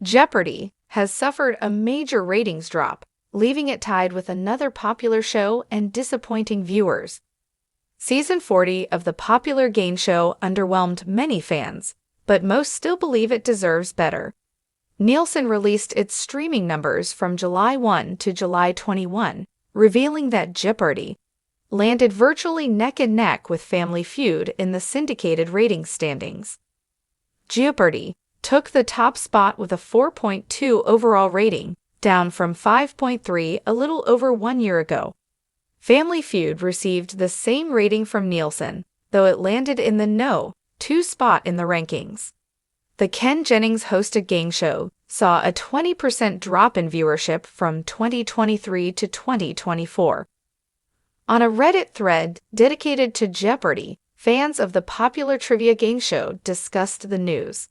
Jeopardy has suffered a major ratings drop, leaving it tied with another popular show and disappointing viewers. Season 40 of the popular game show underwhelmed many fans, but most still believe it deserves better. Nielsen released its streaming numbers from July 1 to July 21, revealing that Jeopardy landed virtually neck and neck with Family Feud in the syndicated ratings standings. Jeopardy took the top spot with a 4.2 overall rating, down from 5.3 a little over 1 year ago. Family Feud received the same rating from Nielsen, though it landed in the No. 2 spot in the rankings. The Ken Jennings hosted game show saw a 20% drop in viewership from 2023 to 2024. On a Reddit thread dedicated to Jeopardy, fans of the popular trivia game show discussed the news.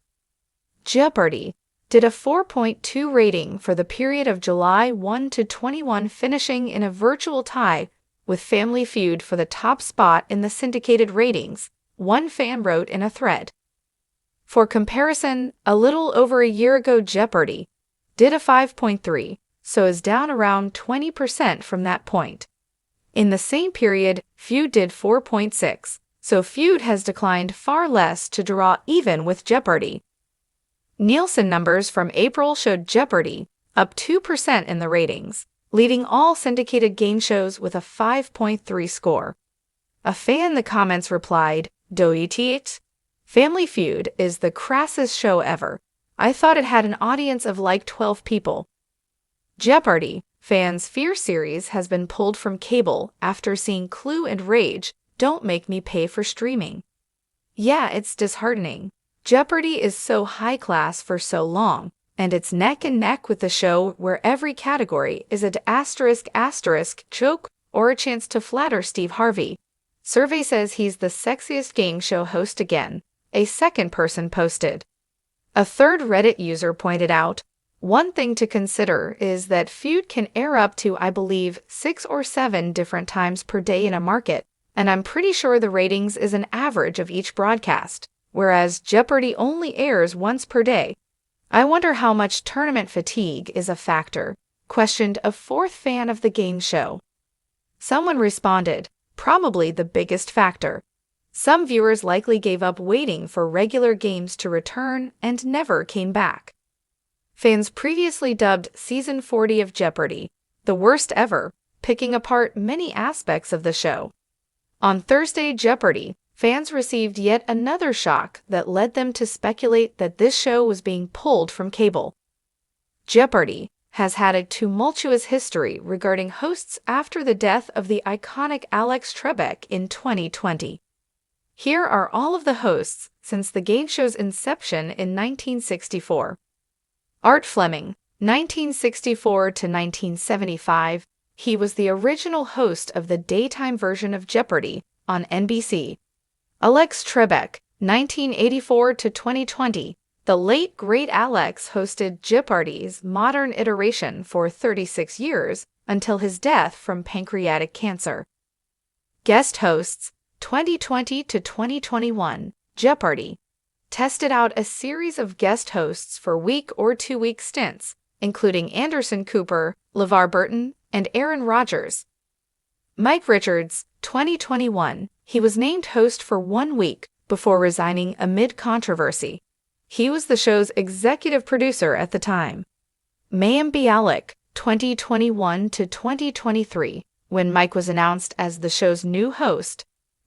Jeopardy did a 4.2 rating for the period of July 1 to 21, finishing in a virtual tie with Family Feud for the top spot in the syndicated ratings, one fan wrote in a thread. For comparison, a little over a year ago Jeopardy did a 5.3, so is down around 20% from that point. In the same period, Feud did 4.6, so Feud has declined far less to draw even with Jeopardy. Nielsen numbers from April showed Jeopardy up 2% in the ratings, leading all syndicated game shows with a 5.3 score. A fan in the comments replied, "Doit? Family Feud is the crassest show ever. I thought it had an audience of like 12 people." Jeopardy fans' fear series has been pulled from cable after seeing Clue and Rage don't make me pay for streaming. Yeah, it's disheartening. Jeopardy is so high class for so long, and it's neck and neck with the show where every category is an asterisk joke or a chance to flatter Steve Harvey. Survey says he's the sexiest game show host again, a second person posted. A third Reddit user pointed out, "One thing to consider is that Feud can air up to, I believe, 6 or 7 different times per day in a market, and I'm pretty sure the ratings is an average of each broadcast, whereas Jeopardy only airs once per day. I wonder how much tournament fatigue is a factor," questioned a fourth fan of the game show. Someone responded, "Probably the biggest factor. Some viewers likely gave up waiting for regular games to return and never came back." Fans previously dubbed Season 40 of Jeopardy the worst ever, picking apart many aspects of the show. On Thursday, Jeopardy fans received yet another shock that led them to speculate that this show was being pulled from cable. Jeopardy has had a tumultuous history regarding hosts after the death of the iconic Alex Trebek in 2020. Here are all of the hosts since the game show's inception in 1964. Art Fleming, 1964 to 1975. He was the original host of the daytime version of Jeopardy on NBC. Alex Trebek, 1984 to 2020. The late great Alex hosted Jeopardy's modern iteration for 36 years until his death from pancreatic cancer. Guest hosts, 2020 to 2021. Jeopardy tested out a series of guest hosts for week or 2-week stints, including Anderson Cooper, LeVar Burton, and Aaron Rodgers. Mike Richards, 2021. He was named host for 1 week before resigning amid controversy. He was the show's executive producer at the time. Mayim Bialik, 2021 to 2023. When Mike was announced as the show's new host,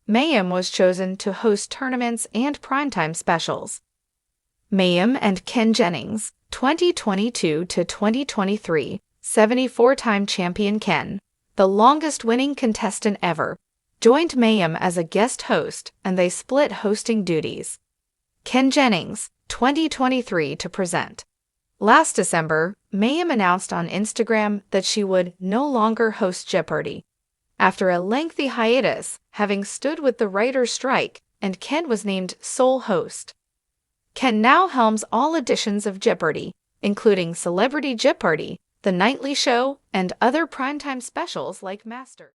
Mayim was chosen to host tournaments and primetime specials. Mayim and Ken Jennings, 2022 to 2023. 74-time champion Ken, the longest-winning contestant ever, joined Mayim as a guest host, and they split hosting duties. Ken Jennings, 2023 to present. Last December, Mayim announced on Instagram that she would no longer host Jeopardy. After a lengthy hiatus, having stood with the writer's strike, and Ken was named sole host. Ken now helms all editions of Jeopardy, including Celebrity Jeopardy, The Nightly Show, and other primetime specials like Master.